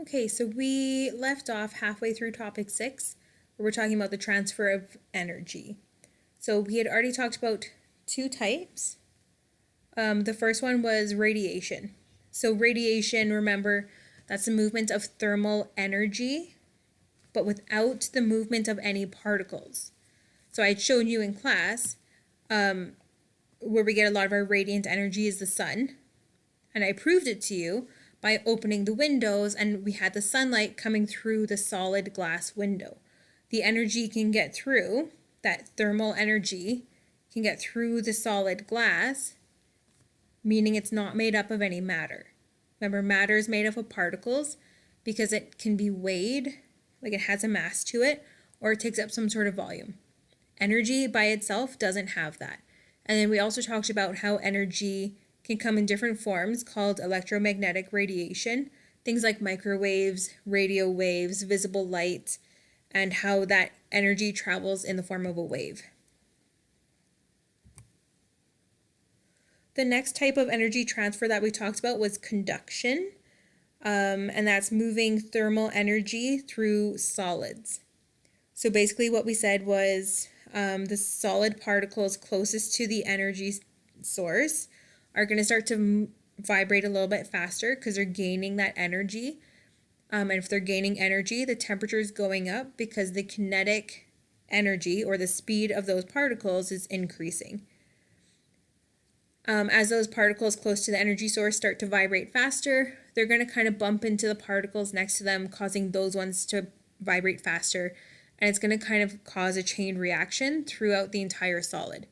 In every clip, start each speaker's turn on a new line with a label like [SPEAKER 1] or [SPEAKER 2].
[SPEAKER 1] Okay, so we left off halfway through topic 6, where we're talking about the transfer of energy. So we had already talked about two types. The first one was radiation. So radiation, remember, that's the movement of thermal energy, but without the movement of any particles. So I had shown you in class where we get a lot of our radiant energy is the sun. And I proved it to you by opening the windows, and we had the sunlight coming through the solid glass window. The energy can get through, that thermal energy can get through the solid glass, meaning it's not made up of any matter. Remember, matter is made up of particles because it can be weighed, like it has a mass to it, or it takes up some sort of volume. Energy by itself doesn't have that. And then we also talked about how energy can come in different forms called electromagnetic radiation, things like microwaves, radio waves, visible light, and how that energy travels in the form of a wave. The next type of energy transfer that we talked about was conduction, and that's moving thermal energy through solids. So basically what we said was the solid particles closest to the energy source are going to start to vibrate a little bit faster because they're gaining that energy. And if they're gaining energy, the temperature is going up because the kinetic energy or the speed of those particles is increasing. As those particles close to the energy source start to vibrate faster, they're going to kind of bump into the particles next to them, causing those ones to vibrate faster. And it's going to kind of cause a chain reaction throughout the entire solid.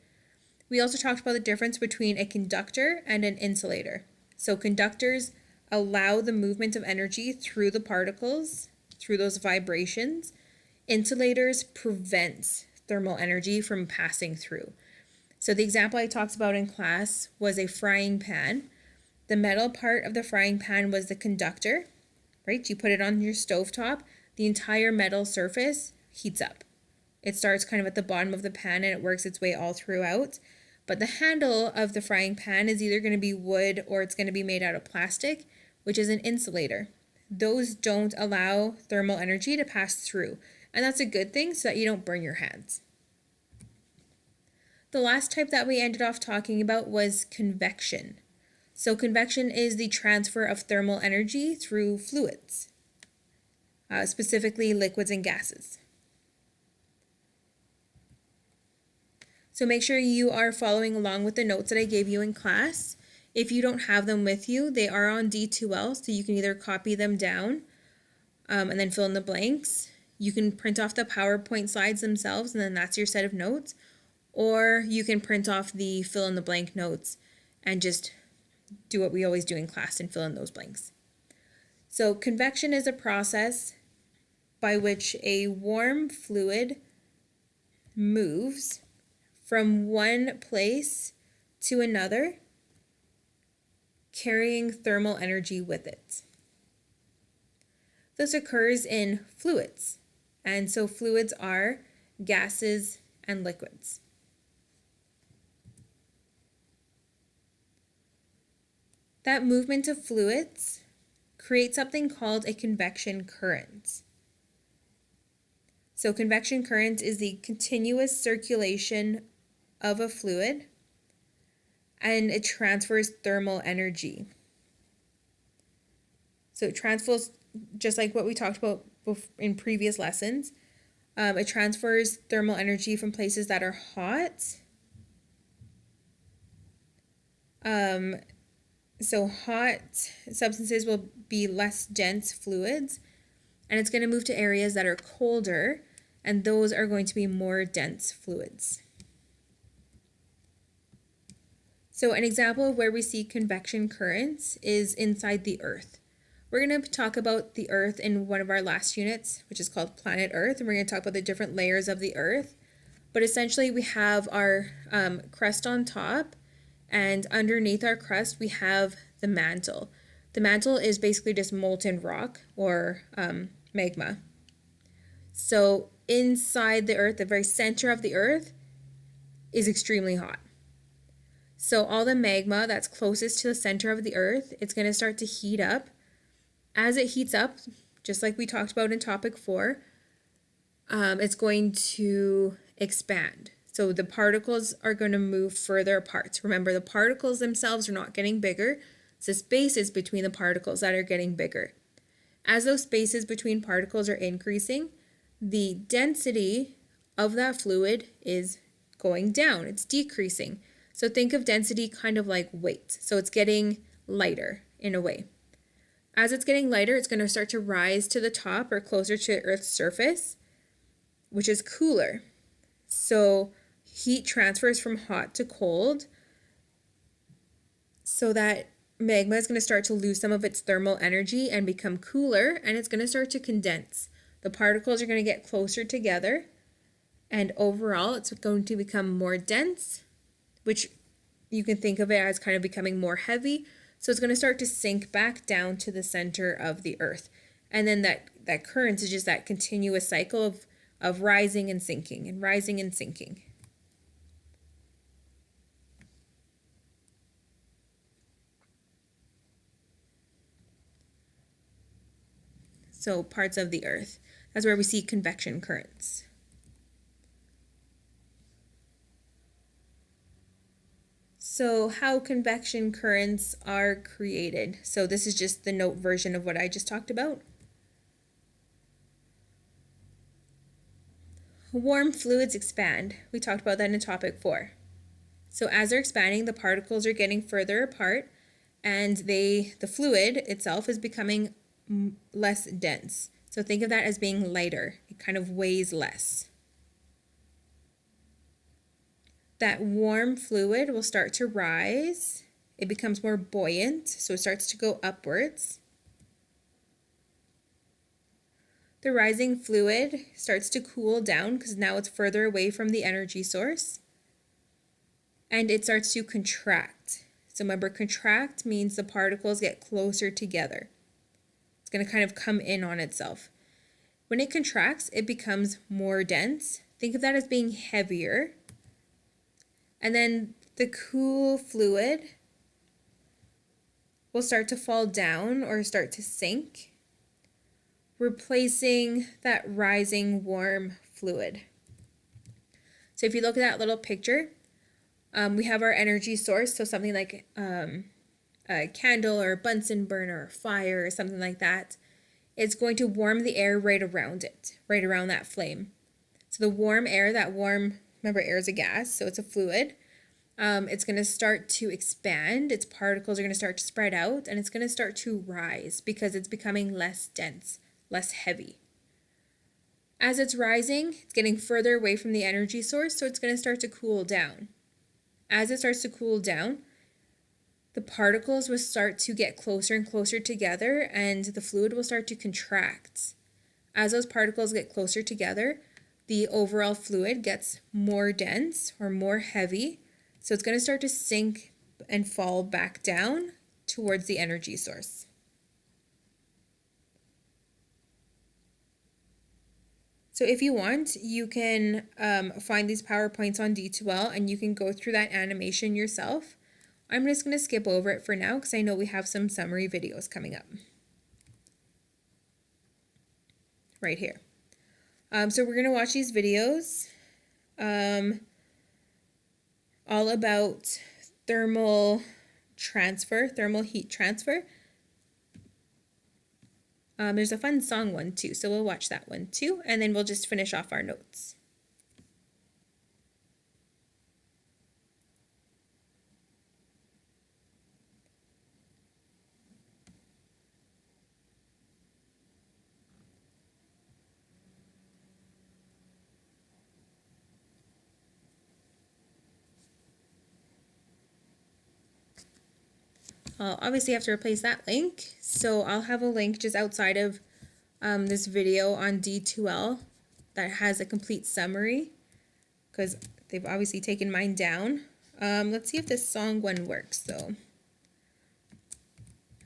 [SPEAKER 1] We also talked about the difference between a conductor and an insulator. So conductors allow the movement of energy through the particles, through those vibrations. Insulators prevent thermal energy from passing through. So the example I talked about in class was a frying pan. The metal part of the frying pan was the conductor, right? You put it on your stovetop, the entire metal surface heats up. It starts kind of at the bottom of the pan and it works its way all throughout. But the handle of the frying pan is either going to be wood or it's going to be made out of plastic, which is an insulator. Those don't allow thermal energy to pass through. And that's a good thing so that you don't burn your hands. The last type that we ended off talking about was convection. So convection is the transfer of thermal energy through fluids, specifically liquids and gases. So make sure you are following along with the notes that I gave you in class. If you don't have them with you, they are on D2L, so you can either copy them down and then fill in the blanks. You can print off the PowerPoint slides themselves, and then that's your set of notes. Or you can print off the fill in the blank notes and just do what we always do in class and fill in those blanks. So convection is a process by which a warm fluid moves from one place to another, carrying thermal energy with it. This occurs in fluids, and so fluids are gases and liquids. That movement of fluids creates something called a convection current. So convection current is the continuous circulation of a fluid, and it transfers thermal energy. So it transfers, just like what we talked about in previous lessons, it transfers thermal energy from places that are hot. So hot substances will be less dense fluids, and it's going to move to areas that are colder, and those are going to be more dense fluids. So an example of where we see convection currents is inside the Earth. We're going to talk about the Earth in one of our last units, which is called Planet Earth, and we're going to talk about the different layers of the Earth. But essentially we have our crust on top, and underneath our crust we have the mantle. The mantle is basically just molten rock or magma. So inside the Earth, the very center of the Earth is extremely hot. So all the magma that's closest to the center of the Earth, it's going to start to heat up. As it heats up, just like we talked about in topic 4, it's going to expand. So the particles are going to move further apart. Remember, the particles themselves are not getting bigger. It's the spaces between the particles that are getting bigger. As those spaces between particles are increasing, the density of that fluid is going down. It's decreasing. So think of density kind of like weight. So it's getting lighter in a way. As it's getting lighter, it's going to start to rise to the top or closer to Earth's surface, which is cooler. So heat transfers from hot to cold, so that magma is going to start to lose some of its thermal energy and become cooler, and it's going to start to condense. The particles are going to get closer together, and overall it's going to become more dense, which you can think of it as kind of becoming more heavy. So it's going to start to sink back down to the center of the Earth. And then that current is just that continuous cycle of rising and sinking and rising and sinking. So parts of the Earth. That's where we see convection currents. So how convection currents are created. So this is just the note version of what I just talked about. Warm fluids expand. We talked about that in topic 4. So as they're expanding, the particles are getting further apart, and the fluid itself is becoming less dense. So think of that as being lighter. It kind of weighs less. That warm fluid will start to rise. It becomes more buoyant, so it starts to go upwards. The rising fluid starts to cool down because now it's further away from the energy source. And it starts to contract. So remember, contract means the particles get closer together. It's going to kind of come in on itself. When it contracts, it becomes more dense. Think of that as being heavier. And then the cool fluid will start to fall down or start to sink, replacing that rising warm fluid. So if you look at that little picture, we have our energy source, so something like a candle or a Bunsen burner or fire or something like that. It's going to warm the air right around it, right around that flame. So the warm air, remember air is a gas, so it's a fluid. It's going to start to expand. Its particles are going to start to spread out, and it's going to start to rise because it's becoming less dense, less heavy. As it's rising, it's getting further away from the energy source, so it's going to start to cool down. As it starts to cool down, the particles will start to get closer and closer together, and the fluid will start to contract. As those particles get closer together, the overall fluid gets more dense or more heavy, so it's going to start to sink and fall back down towards the energy source. So if you want, you can find these PowerPoints on D2L and you can go through that animation yourself. I'm just going to skip over it for now because I know we have some summary videos coming up. Right here. So we're going to watch these videos all about thermal heat transfer. There's a fun song one too, so we'll watch that one too, and then we'll just finish off our notes. I'll obviously have to replace that link, so I'll have a link just outside of this video on D2L that has a complete summary, because they've obviously taken mine down. Let's see if this song one works though.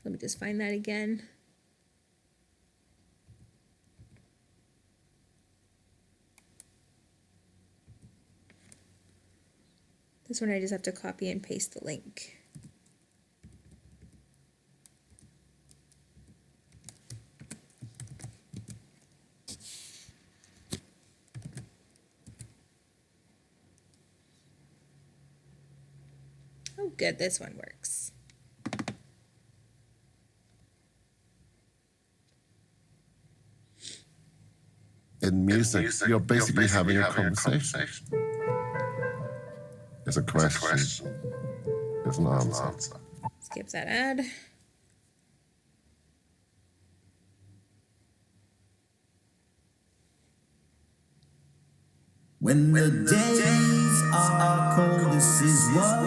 [SPEAKER 1] Let me just find that again. This one I just have to copy and paste the link. Good, this one works.
[SPEAKER 2] In music, you're basically having a conversation. There's a question. There's an answer.
[SPEAKER 1] Skip that ad.
[SPEAKER 3] When the days are cold, this is what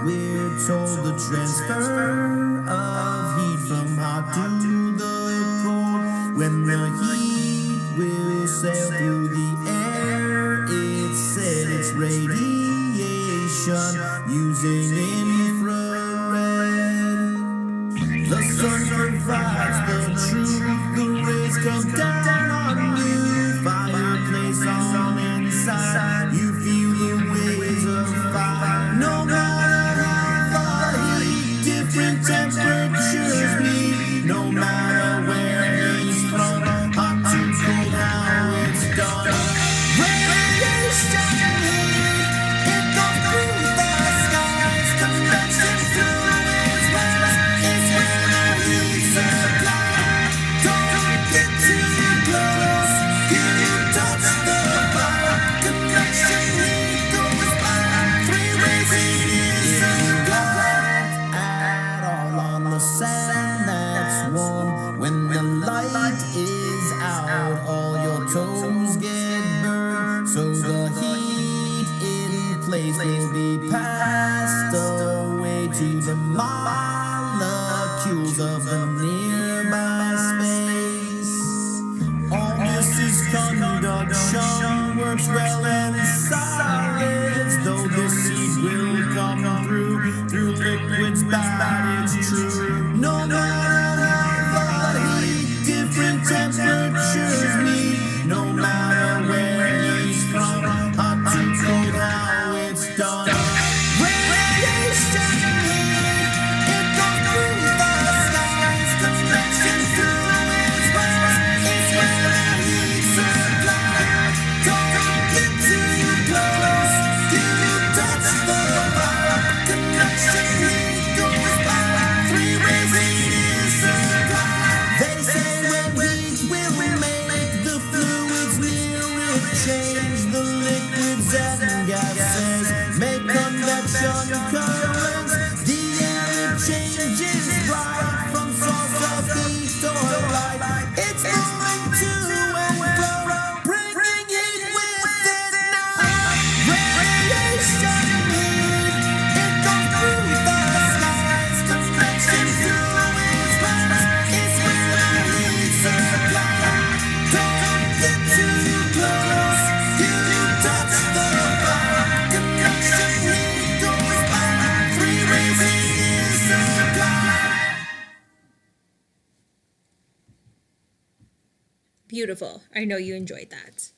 [SPEAKER 3] we're told. The transfer of heat from hot to the cold. When the heat will sail through the air, it's said it's radiation using infrared. The sun provides the truth, the rays come down on you. Fireplace on inside, you feel the waves of fire. No matter how far heat, different temperatures meet. No matter where he's from, hot to cold, how it's done. Radiation heat, it goes through the skies. Convection fluids rise, it's where the heat supply. Don't get too close, you touch the fire. Convection heat goes by, 3 ways heat is supplied. At all on the sand that's warm. When the light is out, all your toes get burned. So the heat in place will be passed away to the molecules of the nearby space. All this is conduction, works well in solids. Though this heat will come through liquids, bad it's true. No matter how the heat, different temperatures meet. No matter where he's from, hot to cold, how it's done. Radiation heat, it goes through the skies. Convection fluids rise, it's where the heat supply. Don't get too close, you touch the fire. Convection heat goes by, 3 ways heat is supplied. They say when heat will make the fluids near it change. The liquids and gases make convection currents. The air it changes right from source of heat or light. It's moving to and fro, bringing heat with it now. Radiation heat, it goes through the skies. Convection fluids rise, it's where the heat supply. Don't get too close, you touch the fire. Convection heat goes by, 3 ways heat is supplied.
[SPEAKER 1] Beautiful. I know you enjoyed that.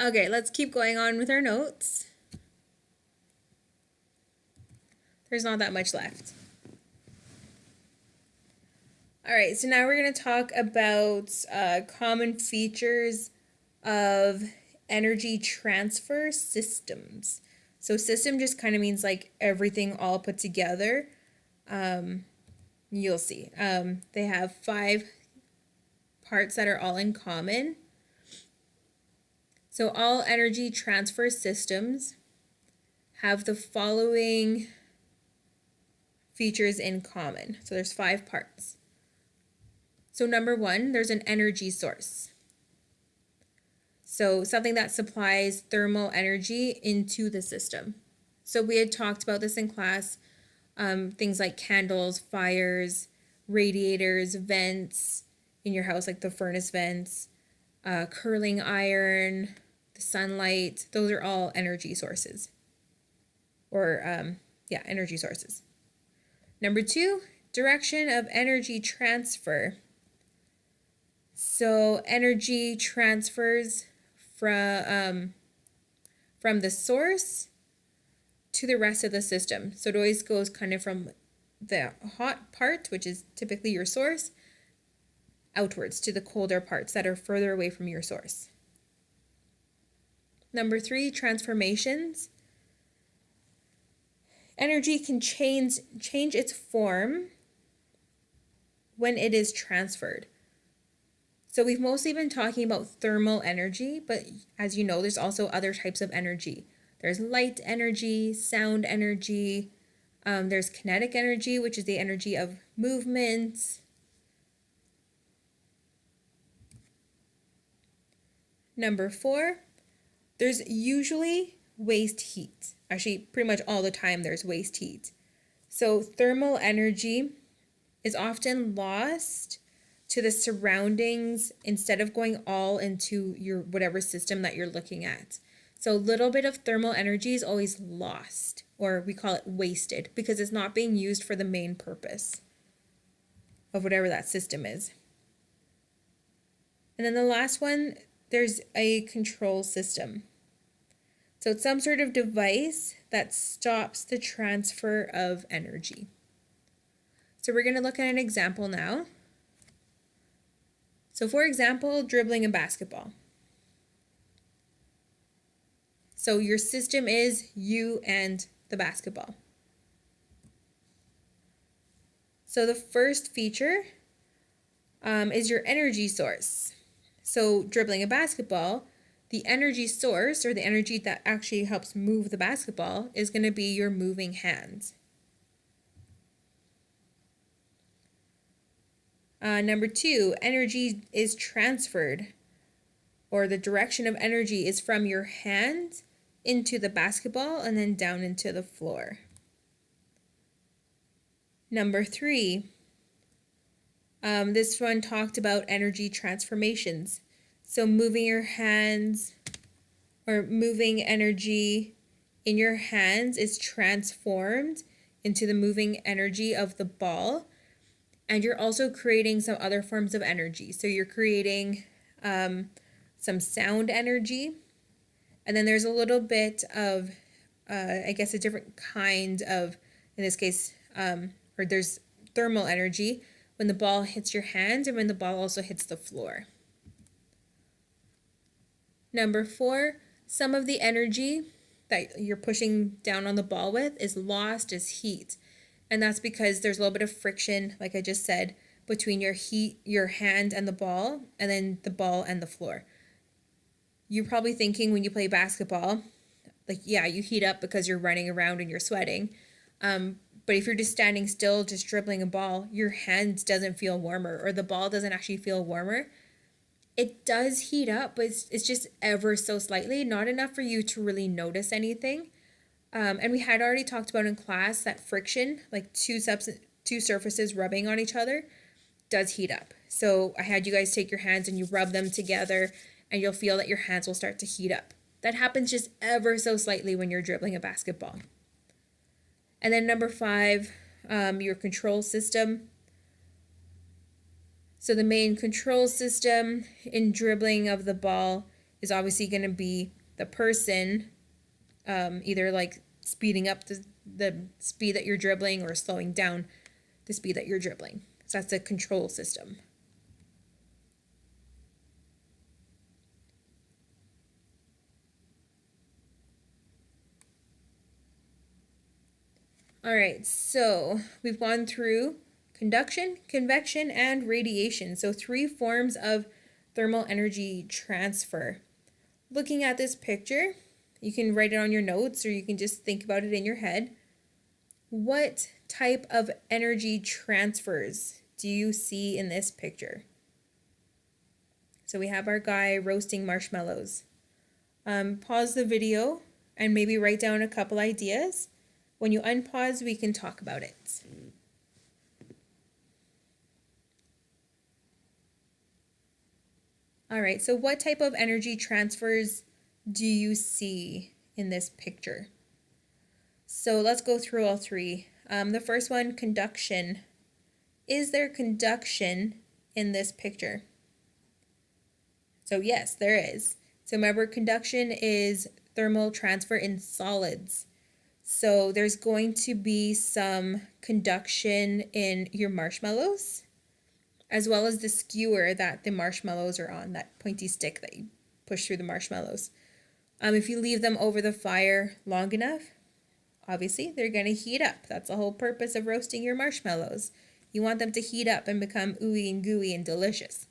[SPEAKER 1] Okay, let's keep going on with our notes. There's not that much left. All right, so now we're going to talk about common features of energy transfer systems. So system just kind of means like everything all put together. You'll see. They have 5 parts that are all in common. So all energy transfer systems have the following features in common. So there's 5 parts. So number 1, there's an energy source. So something that supplies thermal energy into the system. So we had talked about this in class, things like candles, fires, radiators, vents in your house, like the furnace vents, curling iron, the sunlight, those are all energy sources. Or, energy sources. Number 2, direction of energy transfer. So energy transfers from the source to the rest of the system. So it always goes kind of from the hot part, which is typically your source, outwards to the colder parts that are further away from your source. Number 3, transformations. Energy can change its form when it is transferred. So we've mostly been talking about thermal energy, but as you know, there's also other types of energy. There's light energy, sound energy, there's kinetic energy, which is the energy of movement. Number 4, there's usually waste heat. Actually, pretty much all the time there's waste heat. So thermal energy is often lost to the surroundings instead of going all into your whatever system that you're looking at. So a little bit of thermal energy is always lost, or we call it wasted, because it's not being used for the main purpose of whatever that system is. And then the last one, there's a control system. So it's some sort of device that stops the transfer of energy. So we're going to look at an example now. So for example, dribbling a basketball. So your system is you and the basketball. So the first feature is your energy source. So dribbling a basketball, the energy source, or the energy that actually helps move the basketball, is going to be your moving hands. Number 2, energy is transferred, or the direction of energy is from your hand into the basketball and then down into the floor. Number 3, this one talked about energy transformations. So moving your hands, or moving energy in your hands, is transformed into the moving energy of the ball. And you're also creating some other forms of energy. So you're creating some sound energy. And then there's a little bit of, I guess, a different kind of, in this case, or there's thermal energy when the ball hits your hand and when the ball also hits the floor. Number 4, some of the energy that you're pushing down on the ball with is lost as heat. And that's because there's a little bit of friction, like I just said, between your hand and the ball, and then the ball and the floor. You're probably thinking when you play basketball, like, yeah, you heat up because you're running around and you're sweating. But if you're just standing still, just dribbling a ball, your hand doesn't feel warmer, or the ball doesn't actually feel warmer. It does heat up, but it's just ever so slightly, not enough for you to really notice anything. And we had already talked about in class that friction, like two surfaces rubbing on each other, does heat up. So I had you guys take your hands and you rub them together, and you'll feel that your hands will start to heat up. That happens just ever so slightly when you're dribbling a basketball. And then number 5, your control system. So the main control system in dribbling of the ball is obviously going to be the person, either like speeding up the speed that you're dribbling or slowing down the speed that you're dribbling. So that's the control system. All right, so we've gone through conduction, convection, and radiation. So 3 forms of thermal energy transfer. Looking at this picture, you can write it on your notes, or you can just think about it in your head. What type of energy transfers do you see in this picture? So we have our guy roasting marshmallows. Pause the video and maybe write down a couple ideas. When you unpause, we can talk about it. All right, so what type of energy transfers do you see in this picture? So let's go through all 3. The first one, conduction. Is there conduction in this picture? So yes, there is. So remember, conduction is thermal transfer in solids. So there's going to be some conduction in your marshmallows, as well as the skewer that the marshmallows are on, that pointy stick that you push through the marshmallows. If you leave them over the fire long enough, obviously they're going to heat up. That's the whole purpose of roasting your marshmallows. You want them to heat up and become ooey and gooey and delicious.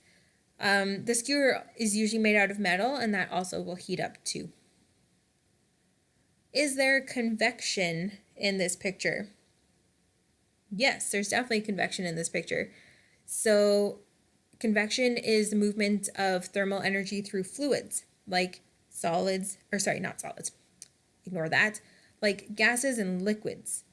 [SPEAKER 1] The skewer is usually made out of metal, and that also will heat up too. Is there convection in this picture? Yes, there's definitely convection in this picture. So convection is the movement of thermal energy through fluids, like solids, or sorry, not solids, ignore that, like gases and liquids.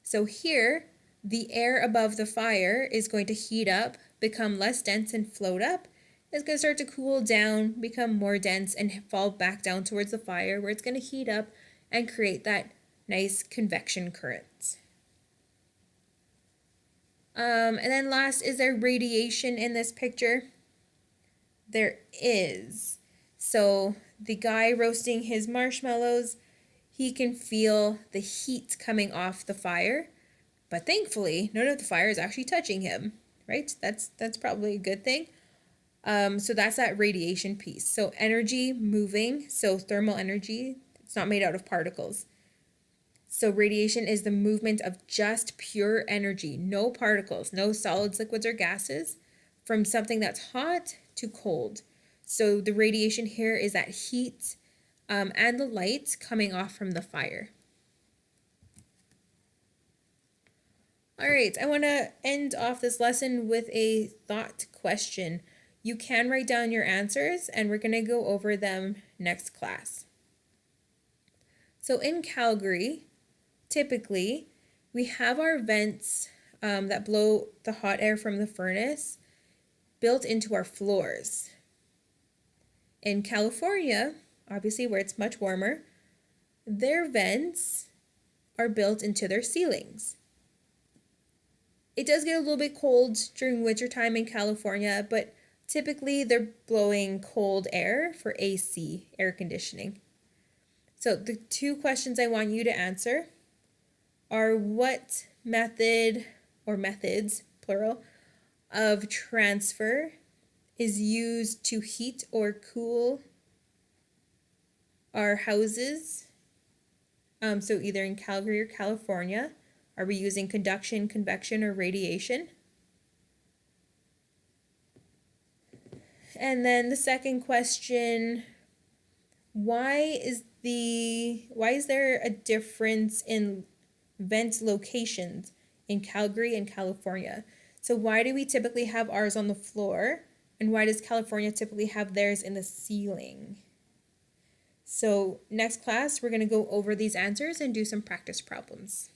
[SPEAKER 1] So here, the air above the fire is going to heat up, become less dense and float up. It's going to start to cool down, become more dense, and fall back down towards the fire, where it's going to heat up and create that nice convection currents. And then last, is there radiation in this picture? There is. So the guy roasting his marshmallows, he can feel the heat coming off the fire, but thankfully none of the fire is actually touching him, right? That's probably a good thing. So that's that radiation piece. So energy moving, so thermal energy, it's not made out of particles. So radiation is the movement of just pure energy, no particles, no solids, liquids, or gases, from something that's hot to cold. So the radiation here is that heat and the light coming off from the fire. All right, I want to end off this lesson with a thought question. You can write down your answers, and we're going to go over them next class. So in Calgary, typically, we have our vents that blow the hot air from the furnace built into our floors. In California, obviously where it's much warmer, their vents are built into their ceilings. It does get a little bit cold during wintertime in California, but typically they're blowing cold air for AC, air conditioning. So the two questions I want you to answer are, what method or methods, plural, of transfer is used to heat or cool our houses? So either in Calgary or California, are we using conduction, convection, or radiation? And then the second question, why is there a difference in vent locations in Calgary and California? So why do we typically have ours on the floor, and why does California typically have theirs in the ceiling? So next class, we're going to go over these answers and do some practice problems.